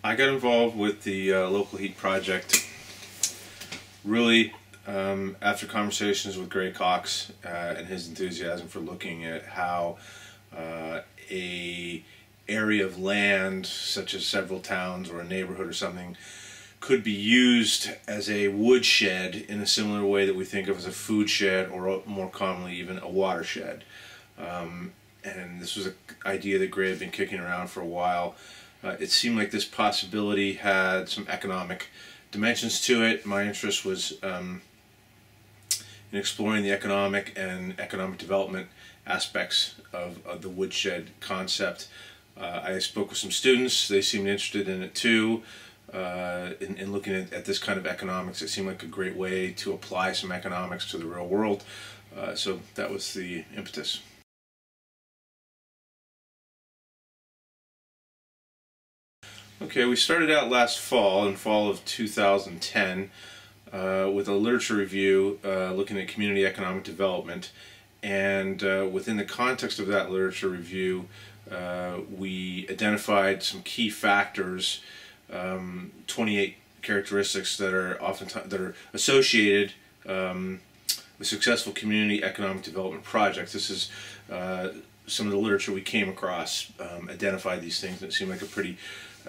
I got involved with the local heat project really after conversations with Gray Cox and his enthusiasm for looking at how a area of land such as several towns or a neighborhood or something could be used as a woodshed in a similar way that we think of as a food shed, or more commonly even a watershed. And this was an idea that Gray had been kicking around for a while. It seemed like this possibility had some economic dimensions to it. My interest was in exploring the economic and economic development aspects of the woodshed concept. I spoke with some students. They seemed interested in it too. In looking at this kind of economics, it seemed like a great way to apply some economics to the real world. So that was the impetus. Okay, we started out last fall, in fall of 2010, with a literature review looking at community economic development. And within the context of that literature review, we identified some key factors, 28 characteristics that are associated with successful community economic development projects. This is some of the literature we came across identified these things, and it seemed like a pretty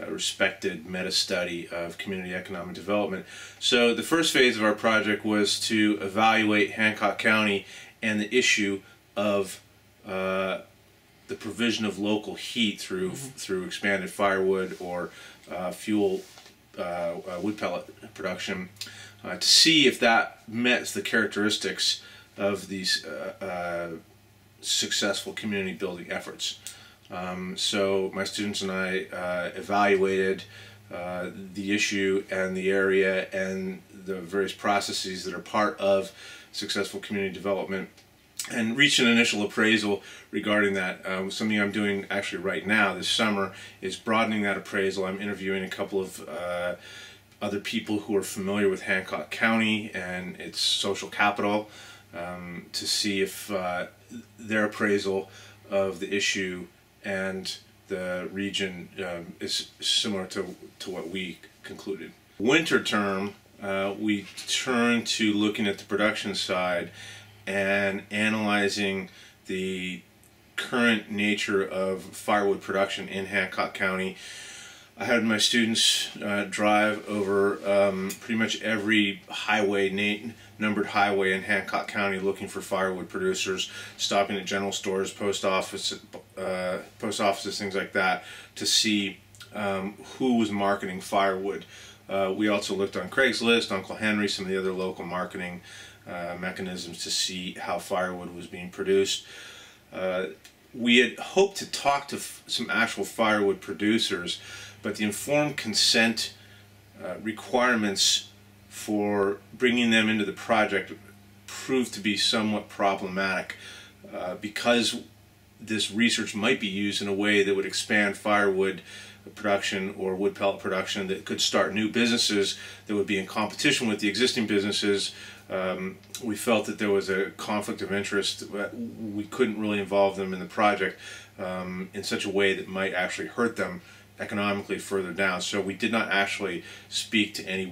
respected meta-study of community economic development. So the first phase of our project was to evaluate Hancock County and the issue of the provision of local heat through expanded firewood or fuel wood pellet production, to see if that met the characteristics of these successful community building efforts. So my students and I evaluated the issue and the area and the various processes that are part of successful community development, and reached an initial appraisal regarding that. Something I'm doing actually right now this summer is broadening that appraisal. I'm interviewing a couple of other people who are familiar with Hancock County and its social capital to see if their appraisal of the issue and the region is similar to what we concluded. Winter term, we turned to looking at the production side and analyzing the current nature of firewood production in Hancock County. I had my students drive over pretty much every highway, numbered highway in Hancock County, looking for firewood producers, stopping at general stores, post offices, things like that, to see who was marketing firewood. We also looked on Craigslist, Uncle Henry, some of the other local marketing mechanisms to see how firewood was being produced. We had hoped to talk to some actual firewood producers, but the informed consent requirements for bringing them into the project proved to be somewhat problematic because this research might be used in a way that would expand firewood production or wood pellet production, that could start new businesses that would be in competition with the existing businesses. We felt that there was a conflict of interest. We couldn't really involve them in the project in such a way that might actually hurt them economically further down. So we did not actually speak to any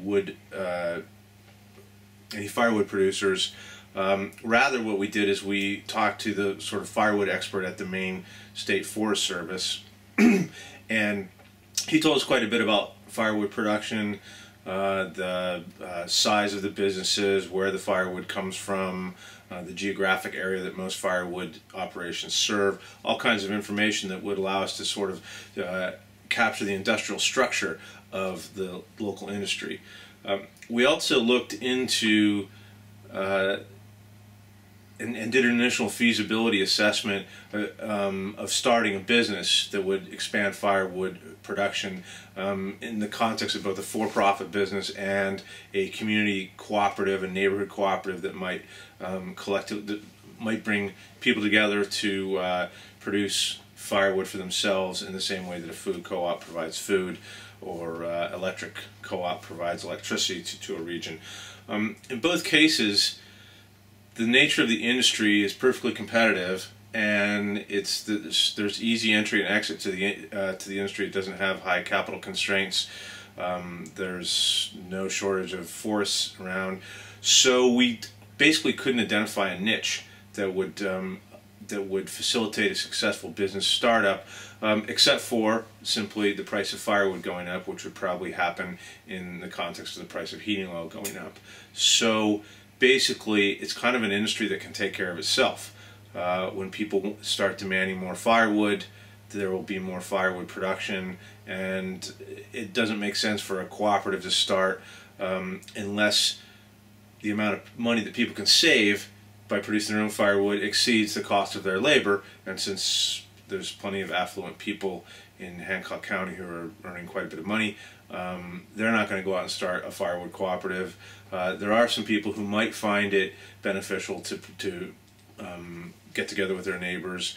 firewood producers. Rather, what we did is we talked to the sort of firewood expert at the Maine State Forest Service, and he told us quite a bit about firewood production, the size of the businesses, where the firewood comes from, the geographic area that most firewood operations serve, all kinds of information that would allow us to sort of capture the industrial structure of the local industry. We also looked into and did an initial feasibility assessment of starting a business that would expand firewood production in the context of both a for-profit business and a community cooperative, a neighborhood cooperative that might might bring people together to produce firewood for themselves in the same way that a food co-op provides food, or electric co-op provides electricity to a region. In both cases, the nature of the industry is perfectly competitive, and there's easy entry and exit to the industry. It doesn't have high capital constraints. There's no shortage of forests around, so we basically couldn't identify a niche that would facilitate a successful business startup, except for simply the price of firewood going up, which would probably happen in the context of the price of heating oil going up. So basically, it's kind of an industry that can take care of itself. When people start demanding more firewood, there will be more firewood production, and it doesn't make sense for a cooperative to start unless the amount of money that people can save by producing their own firewood exceeds the cost of their labor. And since there's plenty of affluent people in Hancock County who are earning quite a bit of money, they're not going to go out and start a firewood cooperative. There are some people who might find it beneficial to get together with their neighbors.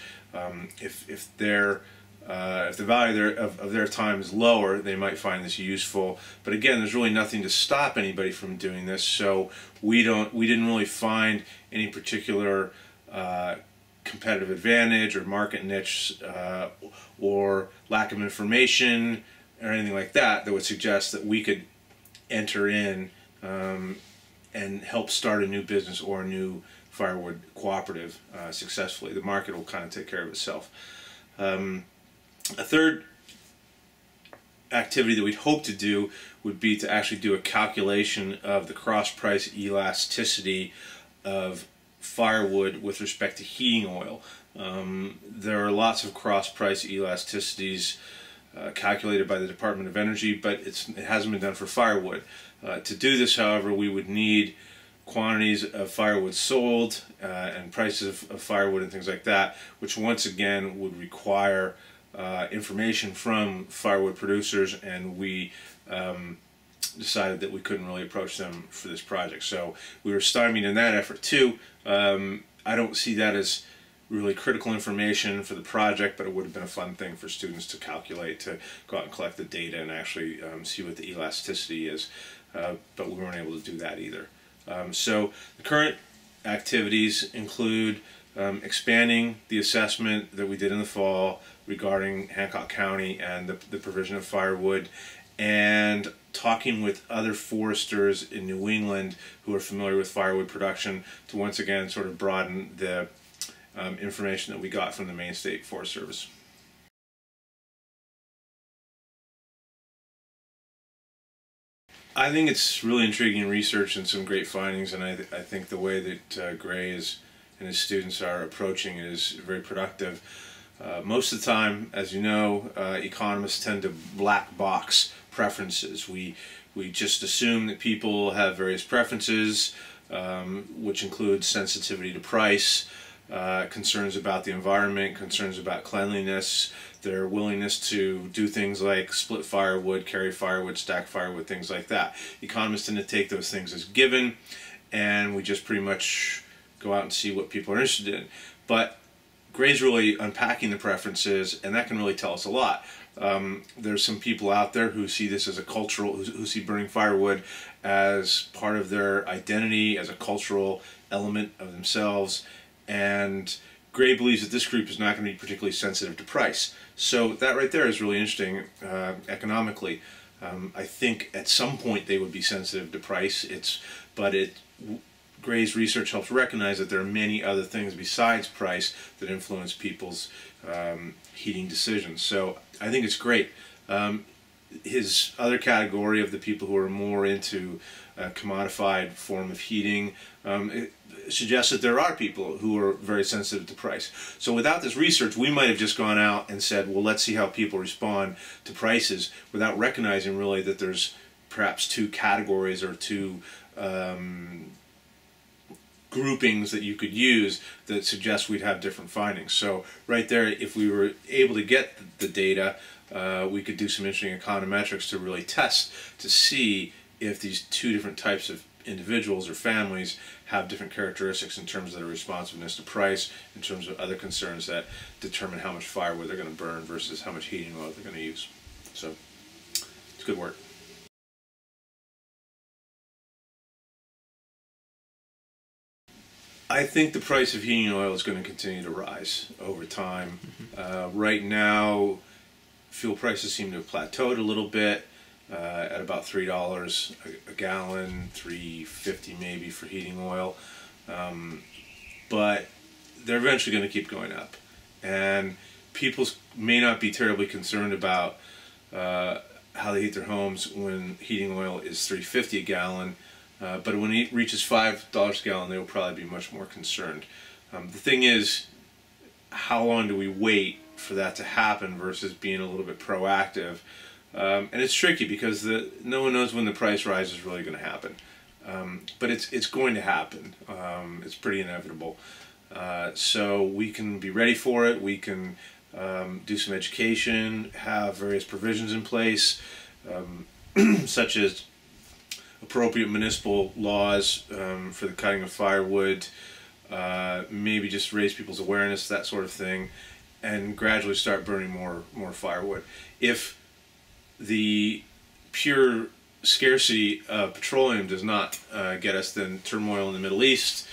If the value of their time is lower, they might find this useful. But again, there's really nothing to stop anybody from doing this. So we didn't really find any particular competitive advantage or market niche or lack of information or anything like that that would suggest that we could enter in and help start a new business or a new firewood cooperative successfully. The market will kind of take care of itself. A third activity that we'd hope to do would be to actually do a calculation of the cross-price elasticity of firewood with respect to heating oil. There are lots of cross-price elasticities calculated by the Department of Energy, but it hasn't been done for firewood. To do this, however, we would need quantities of firewood sold and prices of firewood and things like that, which once again would require information from firewood producers, and we decided that we couldn't really approach them for this project. So we were stymied in that effort too. I don't see that as really critical information for the project, but it would have been a fun thing for students to calculate, to go out and collect the data and actually see what the elasticity is. But we weren't able to do that either. So the current activities include expanding the assessment that we did in the fall regarding Hancock County and the provision of firewood, and talking with other foresters in New England who are familiar with firewood production to once again sort of broaden the information that we got from the Maine State Forest Service. I think it's really intriguing research and some great findings, and I think the way that Gray and his students are approaching it is very productive. Most of the time, as you know, economists tend to black box preferences. We just assume that people have various preferences, which include sensitivity to price, concerns about the environment, concerns about cleanliness, their willingness to do things like split firewood, carry firewood, stack firewood, things like that. Economists tend to take those things as given, and we just pretty much go out and see what people are interested in. But Gray's really unpacking the preferences, and that can really tell us a lot. There's some people out there who see this as a cultural, who see burning firewood as part of their identity, as a cultural element of themselves, and Gray believes that this group is not going to be particularly sensitive to price. So that right there is really interesting economically. I think at some point they would be sensitive to price. Gray's research helps recognize that there are many other things besides price that influence people's heating decisions. So I think it's great. His other category of the people who are more into a commodified form of heating it suggests that there are people who are very sensitive to price. So without this research, we might have just gone out and said, well, let's see how people respond to prices, without recognizing really that there's perhaps two categories or two groupings that you could use that suggest we'd have different findings. So right there, if we were able to get the data, we could do some interesting econometrics to really test to see if these two different types of individuals or families have different characteristics in terms of their responsiveness to price, in terms of other concerns that determine how much firewood they're going to burn versus how much heating oil they're going to use. So it's good work. I think the price of heating oil is going to continue to rise over time. Right now, fuel prices seem to have plateaued a little bit at about $3 a gallon, $3.50 maybe for heating oil. But they're eventually going to keep going up. And people may not be terribly concerned about how they heat their homes when heating oil is $3.50 a gallon. But when it reaches $5 a gallon, they will probably be much more concerned. The thing is, how long do we wait for that to happen versus being a little bit proactive? And it's tricky because no one knows when the price rise is really going to happen. But it's going to happen. It's pretty inevitable. So we can be ready for it. We can do some education, have various provisions in place, such as appropriate municipal laws for the cutting of firewood, maybe just raise people's awareness, that sort of thing, and gradually start burning more firewood. If the pure scarcity of petroleum does not get us, then turmoil in the Middle East,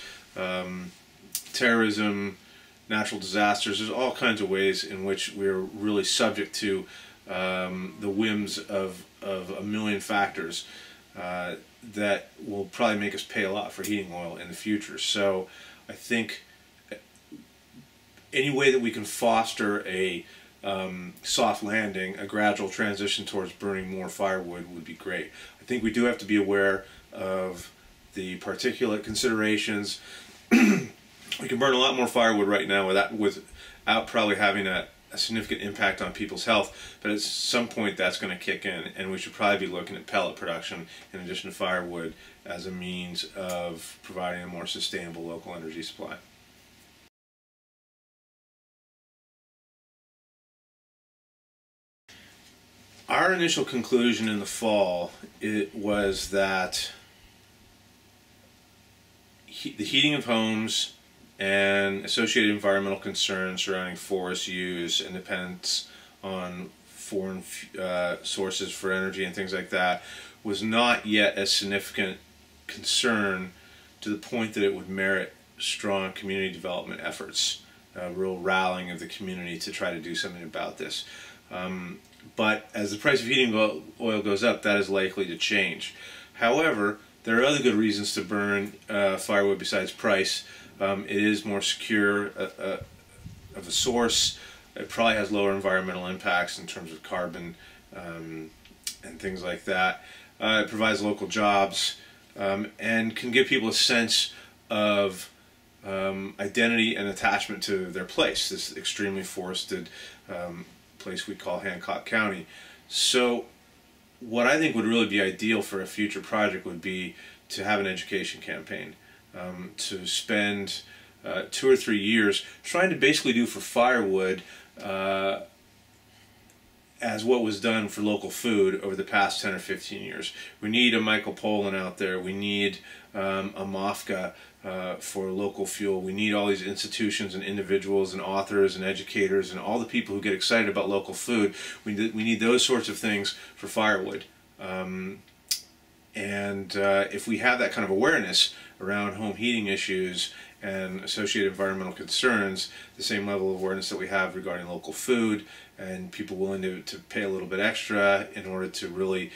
terrorism, natural disasters, there's all kinds of ways in which we're really subject to the whims of a million factors that will probably make us pay a lot for heating oil in the future. So I think any way that we can foster a soft landing, a gradual transition towards burning more firewood would be great. I think we do have to be aware of the particulate considerations. We can burn a lot more firewood right now without probably having a significant impact on people's health, but at some point that's going to kick in, and we should probably be looking at pellet production in addition to firewood as a means of providing a more sustainable local energy supply. Our initial conclusion in the fall was that the heating of homes and associated environmental concerns surrounding forest use and dependence on foreign sources for energy and things like that was not yet a significant concern to the point that it would merit strong community development efforts, real rallying of the community to try to do something about this. But as the price of heating oil goes up, that is likely to change. However, there are other good reasons to burn firewood besides price. It is more secure of a source. It probably has lower environmental impacts in terms of carbon and things like that. It provides local jobs and can give people a sense of identity and attachment to their place, this extremely forested place we call Hancock County. So what I think would really be ideal for a future project would be to have an education campaign, to spend 2 or 3 years trying to basically do for firewood as what was done for local food over the past 10 or 15 years. We need a Michael Pollan out there. We need a MOFGA for local fuel. We need all these institutions and individuals and authors and educators and all the people who get excited about local food. We need those sorts of things for firewood. If we have that kind of awareness around home heating issues and associated environmental concerns, the same level of awareness that we have regarding local food, and people willing to pay a little bit extra in order to really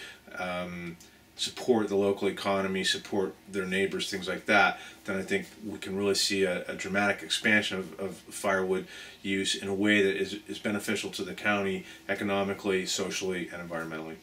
support the local economy, support their neighbors, things like that, then I think we can really see a dramatic expansion of firewood use in a way that is beneficial to the county economically, socially, and environmentally.